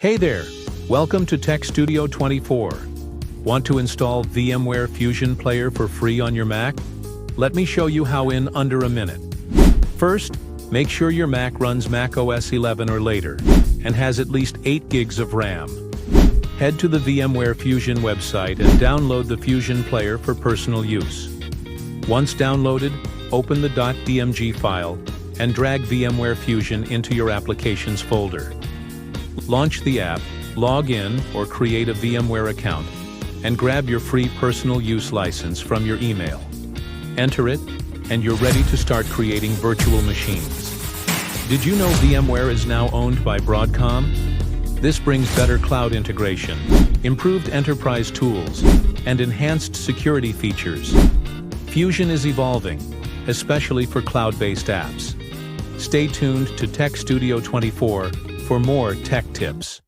Hey there, welcome to Tech Studio 24. Want to install VMware Fusion Player for free on your Mac? Let me show you how in under a minute. First, make sure your Mac runs Mac OS 11 or later, and has at least 8 gigs of RAM. Head to the VMware Fusion website and download the Fusion Player for personal use. Once downloaded, open the .dmg file and drag VMware Fusion into your Applications folder. Launch the app, log in or create a VMware account, and grab your free personal use license from your email. Enter it, and you're ready to start creating virtual machines. Did you know VMware is now owned by Broadcom? This brings better cloud integration, improved enterprise tools, and enhanced security features. Fusion is evolving, especially for cloud-based apps. Stay tuned to Tech Studio 24 for more tech tips.